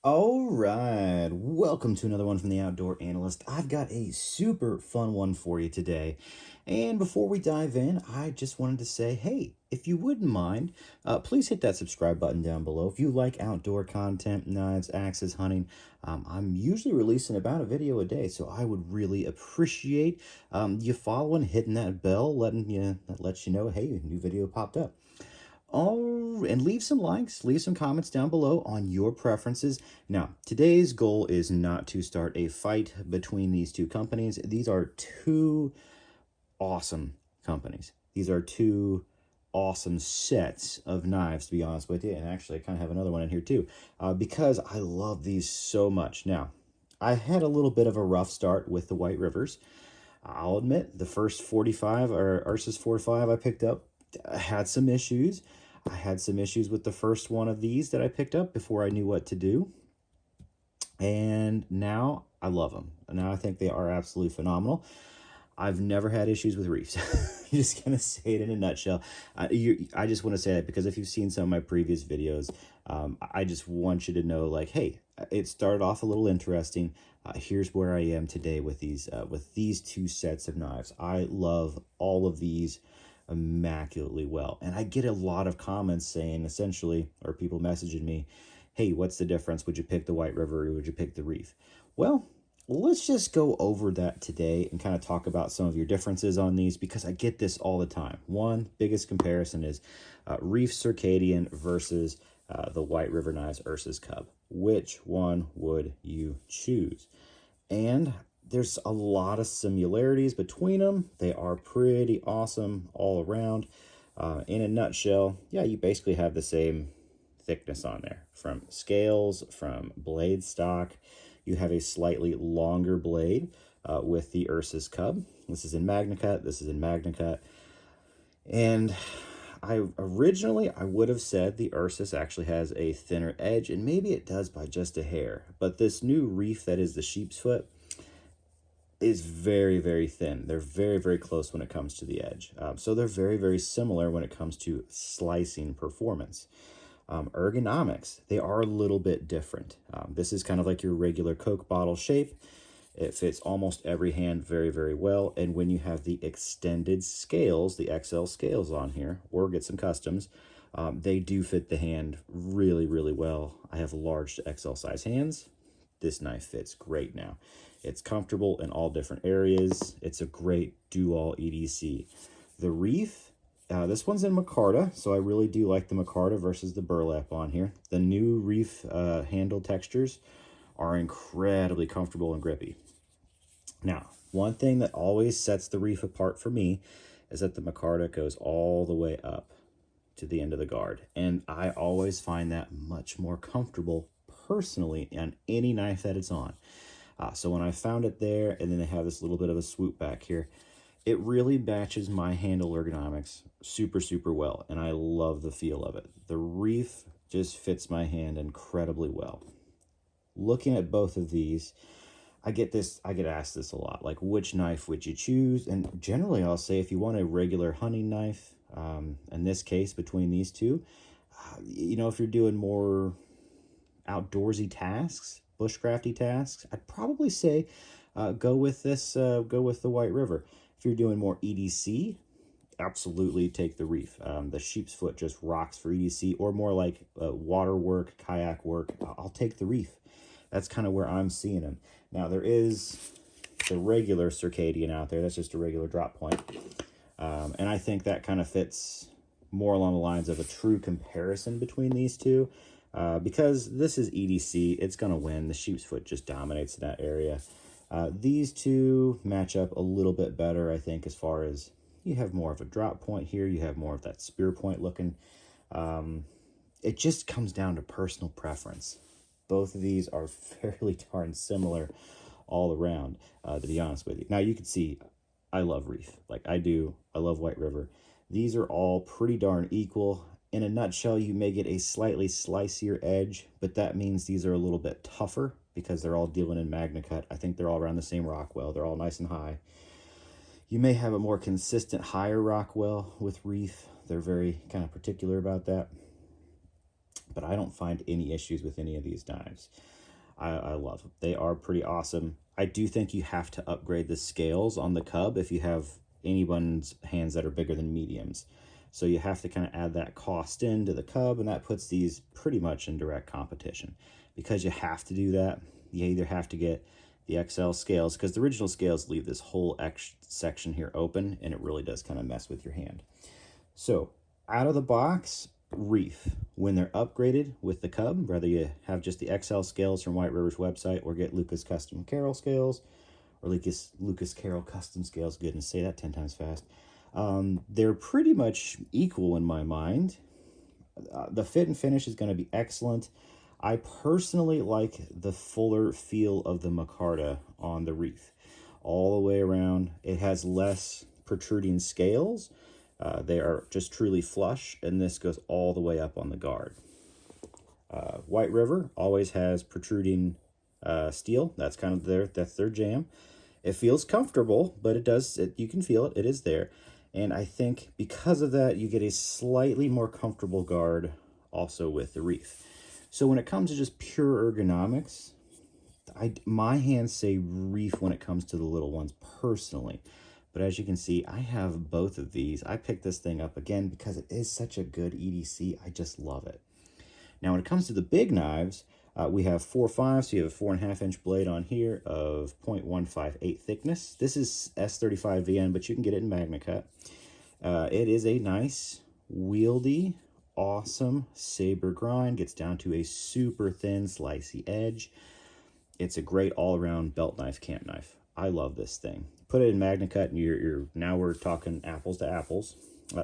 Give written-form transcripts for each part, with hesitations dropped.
All right, welcome to another one from the Outdoor Analyst. I've got a super fun one for you today. And before we dive in, I just wanted to say, hey, if you wouldn't mind, please hit that subscribe button down below. If you like outdoor content, knives, axes, hunting, I'm usually releasing about a video a day, so I would really appreciate you following, hitting that bell, that lets you know, hey, a new video popped up. Oh, and leave some likes, leave some comments down below on your preferences. Now, today's goal is not to start a fight between these two companies. These are two awesome companies. These are two awesome sets of knives, to be honest with you. And actually, I kind of have another one in here too, because I love these so much. Now, I had a little bit of a rough start with the White Rivers. I'll admit, the first 45 or Ursus 45 I picked up had some issues. I had some issues with the first one of these that I picked up before I knew what to do. And now I love them. Now I think they are absolutely phenomenal. I've never had issues with Reiffs. I'm just going to say it in a nutshell. I just want to say that because if you've seen some of my previous videos, I just want you to know, like, hey, it started off a little interesting. Here's where I am today with these two sets of knives. I love all of these immaculately well. And I get a lot of comments saying essentially, or people messaging me, hey, what's the difference? Would you pick the White River or would you pick the Reiff? Well, let's just go over that today and kind of talk about some of your differences on these because I get this all the time. One biggest comparison is Reiff Circadian versus the White River Knives Ursus Cub. Which one would you choose? And there's a lot of similarities between them. They are pretty awesome all around. In a nutshell, yeah, you basically have the same thickness on there. From scales, from blade stock, you have a slightly longer blade with the Ursus Cub. This is in MagnaCut, this is in MagnaCut. And I would have said the Ursus actually has a thinner edge, and maybe it does by just a hair. But this new Reiff that is the sheep's foot is very, very thin. They're very, very close when it comes to the edge. So they're very, very similar when it comes to slicing performance. Ergonomics, they are a little bit different. This is kind of like your regular Coke bottle shape. It fits almost every hand very, very well. And when you have the extended scales, the XL scales on here, or get some customs, they do fit the hand really, really well. I have large to XL size hands. This knife fits great now. It's comfortable in all different areas. It's a great do-all EDC. The Reiff, this one's in micarta, so I really do like the micarta versus the burlap on here. The new Reiff handle textures are incredibly comfortable and grippy. Now, one thing that always sets the Reiff apart for me is that the micarta goes all the way up to the end of the guard. And I always find that much more comfortable personally on any knife that it's on. So when I found it there, and then they have this little bit of a swoop back here, it really matches my handle ergonomics super, super well. And I love the feel of it. The Reiff just fits my hand incredibly well. Looking at both of these, I get asked this a lot, like which knife would you choose? And generally I'll say if you want a regular hunting knife, in this case between these two, you know, if you're doing more outdoorsy tasks, bushcrafty tasks, I'd probably say go with the White River. If you're doing more EDC, absolutely take the Reiff. The sheep's foot just rocks for EDC, or more like water work, kayak work. I'll take the Reiff. That's kind of where I'm seeing them. Now, there is the regular Circadian out there. That's just a regular drop point. And I think that kind of fits more along the lines of a true comparison between these two. Because this is EDC, it's going to win. The sheep's foot just dominates in that area. These two match up a little bit better, I think, as far as you have more of a drop point here. You have more of that spear point looking. It just comes down to personal preference. Both of these are fairly darn similar all around, to be honest with you. Now, you can see I love Reiff. Like I do. I love White River. These are all pretty darn equal. In a nutshell, you may get a slightly slicier edge, but that means these are a little bit tougher because they're all dealing in MagnaCut. I think they're all around the same Rockwell. They're all nice and high. You may have a more consistent higher Rockwell with Reiff. They're very kind of particular about that. but I don't find any issues with any of these knives. I love them. They are pretty awesome. I do think you have to upgrade the scales on the cub if you have anyone's hands that are bigger than mediums. So you have to kind of add that cost into the cub, and that puts these pretty much in direct competition. Because you have to do that, you either have to get the XL scales, because the original scales leave this whole X section here open, and it really does kind of mess with your hand. So out of the box, Reiff, when they're upgraded with the cub, whether you have just the XL scales from White River's website or get Lucas Custom Carroll scales or Lucas Carroll Custom scales, goodness, say that 10 times fast, they're pretty much equal in my mind. The fit and finish is going to be excellent. I personally like the fuller feel of the micarta on the Reiff all the way around. It has less protruding scales. They are just truly flush, and this goes all the way up on the guard. White River always has protruding steel. That's kind of that's their jam. It feels comfortable, but you can feel it. It is there. And I think because of that, you get a slightly more comfortable guard also with the Reiff. So when it comes to just pure ergonomics, my hands say Reiff when it comes to the little ones personally. But as you can see, I have both of these. I picked this thing up again because it is such a good EDC. I just love it. Now, when it comes to the big knives, we have 4.5, so you have a 4.5 inch blade on here of 0.158 thickness. This is S35 VN, but you can get it in MagnaCut. It is a nice, wieldy, awesome saber grind. Gets down to a super thin, slicey edge. It's a great all-around belt knife, camp knife. I love this thing. Put it in MagnaCut, and now we're talking apples to apples.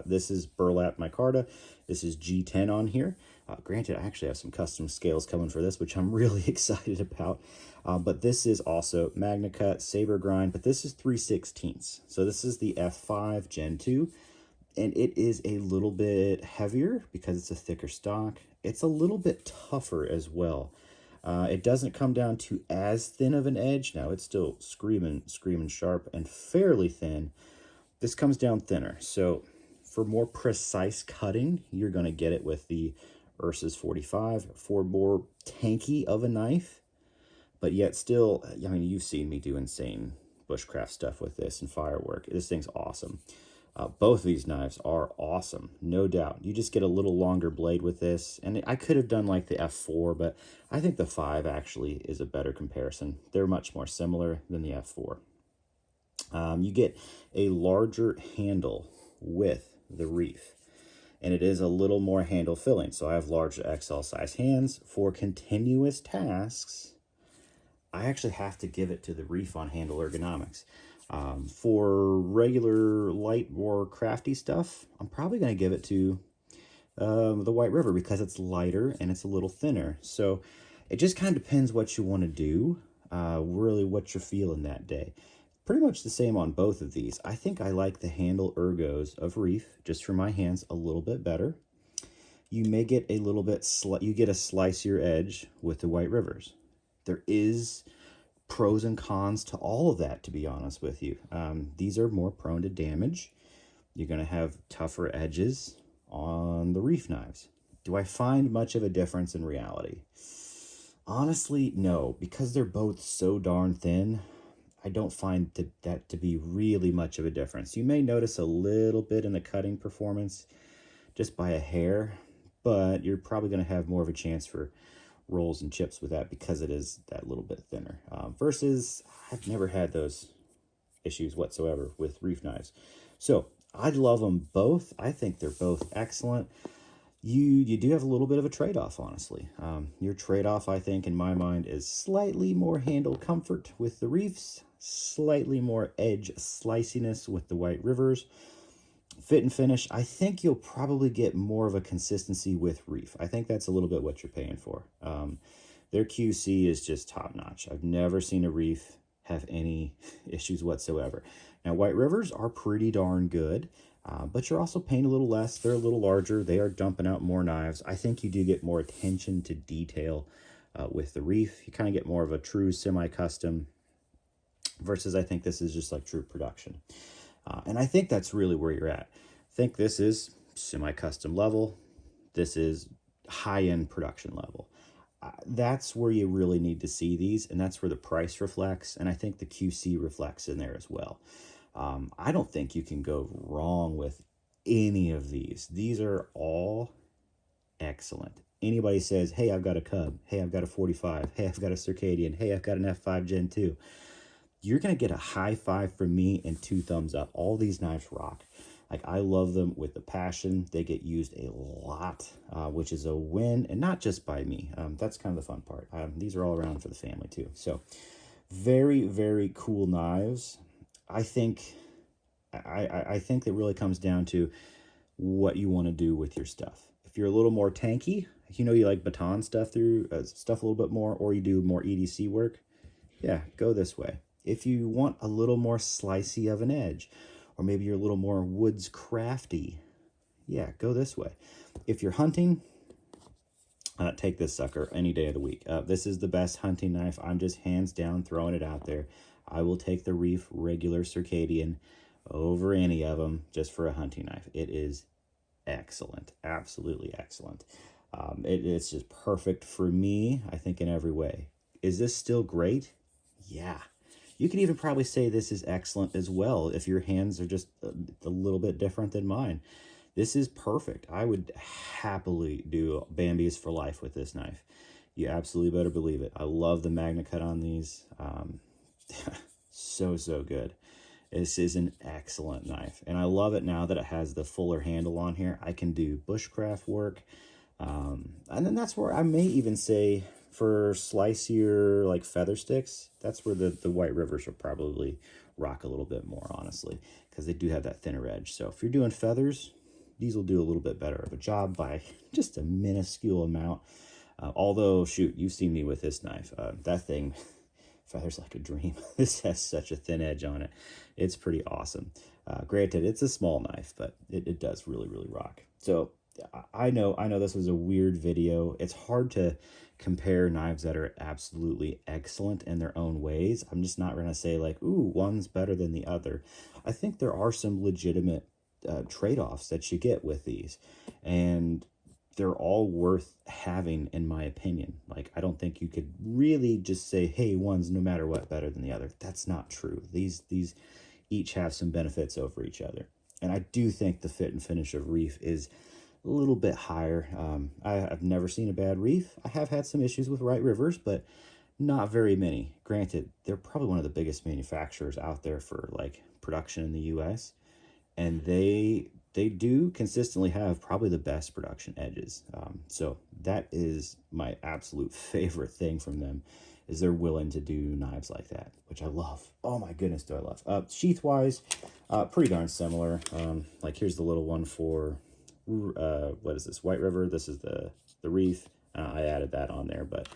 This is burlap micarta. This is G10 on here. Granted, I actually have some custom scales coming for this, which I'm really excited about. But this is also MagnaCut saber grind, but this is 3/16. So this is the F5 Gen 2, and it is a little bit heavier because it's a thicker stock. It's a little bit tougher as well. It doesn't come down to as thin of an edge. Now, it's still screaming sharp and fairly thin. This comes down thinner. So for more precise cutting, you're going to get it with the Ursus 45 for more tanky of a knife. But yet still, I mean, you've seen me do insane bushcraft stuff with this and firework. This thing's awesome. Both of these knives are awesome, no doubt. You just get a little longer blade with this. And I could have done like the F4, but I think the 5 actually is a better comparison. They're much more similar than the F4. You get a larger handle with the Reiff, and it is a little more handle filling. So I have larger XL size hands. For continuous tasks, I actually have to give it to the Reiff on handle ergonomics. For regular, light, more crafty stuff, I'm probably going to give it to the White River because it's lighter and it's a little thinner. So it just kind of depends what you want to do, really what you're feeling that day. Pretty much the same on both of these. I think I like the handle ergos of Reiff, just for my hands, a little bit better. You may get a little bit, you get a slicier edge with the White Rivers. There is pros and cons to all of that, to be honest with you. These are more prone to damage. You're going to have tougher edges on the Reiff knives. Do I find much of a difference in reality? Honestly, no, because they're both so darn thin. I don't find that to be really much of a difference. You may notice a little bit in the cutting performance just by a hair, but you're probably going to have more of a chance for rolls and chips with that because it is that little bit thinner. Versus, I've never had those issues whatsoever with Reiff knives. So I love them both. I think they're both excellent. You do have a little bit of a trade-off, honestly. Your trade-off, I think, in my mind, is slightly more handle comfort with the Reiffs, slightly more edge sliciness with the White Rivers. Fit and finish, I think you'll probably get more of a consistency with Reiff. I think that's a little bit what you're paying for. Their QC is just top-notch. I've never seen a Reiff have any issues whatsoever. Now, White Rivers are pretty darn good. But you're also paying a little less. They're a little larger. They are dumping out more knives. I think you do get more attention to detail with the Reiff. You kind of get more of a true semi-custom versus I think this is just like true production. And I think that's really where you're at. I think this is semi-custom level. This is high-end production level. That's where you really need to see these, and that's where the price reflects, and I think the QC reflects in there as well. I don't think you can go wrong with any of these. These are all excellent. Anybody says, hey, I've got a Cub, hey, I've got a 45, hey, I've got a Circadian, hey, I've got an F5 Gen 2, you're going to get a high five from me and 2 thumbs up. All these knives rock. Like, I love them with the passion. They get used a lot, which is a win, and not just by me. That's kind of the fun part. These are all around for the family too. So very, very cool knives. I think it really comes down to what you want to do with your stuff. If you're a little more tanky, you know, you like baton stuff through stuff a little bit more, or you do more EDC work, yeah, go this way. If you want a little more slicey of an edge, or maybe you're a little more woods crafty, yeah, go this way. If you're hunting, take this sucker any day of the week. This is the best hunting knife. I'm just hands down throwing it out there. I will take the Reiff regular Circadian over any of them just for a hunting knife. It is excellent, absolutely excellent. It's just perfect for me, I think, in every way. Is this still great? Yeah. You can even probably say this is excellent as well if your hands are just a little bit different than mine. This is perfect. I would happily do Bambi's for life with this knife. You absolutely better believe it. I love the Magna Cut on these. So good. This is an excellent knife, and I love it now that it has the fuller handle on here. I can do bushcraft work, and then that's where I may even say for slicier like feather sticks, that's where the White Rivers will probably rock a little bit more, honestly, because they do have that thinner edge. So if you're doing feathers, these will do a little bit better of a job by just a minuscule amount. Although, shoot, you've seen me with this knife. That thing feathers like a dream. This has such a thin edge on it. It's pretty awesome. Granted, it's a small knife, but it does really, really rock. So I know this was a weird video. It's hard to compare knives that are absolutely excellent in their own ways. I'm just not going to say like, ooh, one's better than the other. I think there are some legitimate trade-offs that you get with these, and they're all worth having, in my opinion. Like, I don't think you could really just say, hey, one's no matter what better than the other. That's not true. These each have some benefits over each other. And I do think the fit and finish of Reiff is a little bit higher. I've never seen a bad Reiff. I have had some issues with White Rivers, but not very many. Granted, they're probably one of the biggest manufacturers out there for like production in the US, and they do consistently have probably the best production edges. So that is my absolute favorite thing from them, is they're willing to do knives like that, which I love. Oh my goodness, do I love. Sheath wise, pretty darn similar. Like, here's the little one for what is this, White River. This is the Reiff. I added that on there, but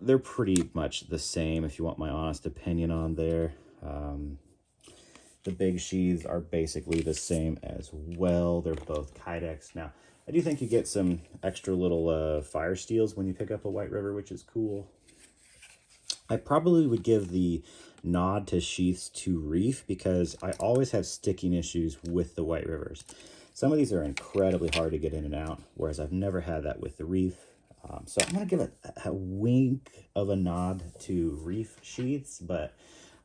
they're pretty much the same if you want my honest opinion on there. The big sheaths are basically the same as well. They're both Kydex. Now, I do think you get some extra little fire steels when you pick up a White River, which is cool. I probably would give the nod to sheaths to Reiff because I always have sticking issues with the White Rivers. Some of these are incredibly hard to get in and out, whereas I've never had that with the Reiff. So I'm going to give a wink of a nod to Reiff sheaths, but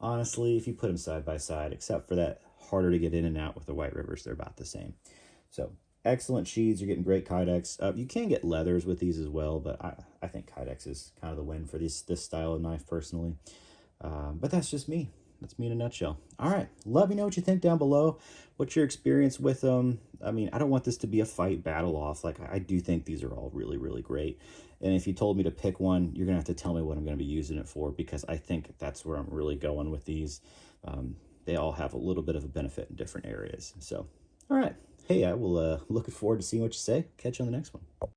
honestly, if you put them side by side, except for that harder to get in and out with the White Rivers, they're about the same. So excellent sheaths. You're getting great Kydex. You can get leathers with these as well, but I think Kydex is kind of the win for this style of knife personally. But that's just me. That's me in a nutshell. All right. Let me know what you think down below. What's your experience with them? I mean, I don't want this to be a fight battle off. Like, I do think these are all really, really great. And if you told me to pick one, you're going to have to tell me what I'm going to be using it for, because I think that's where I'm really going with these. They all have a little bit of a benefit in different areas. So, all right. Hey, I will looking forward to seeing what you say. Catch you on the next one.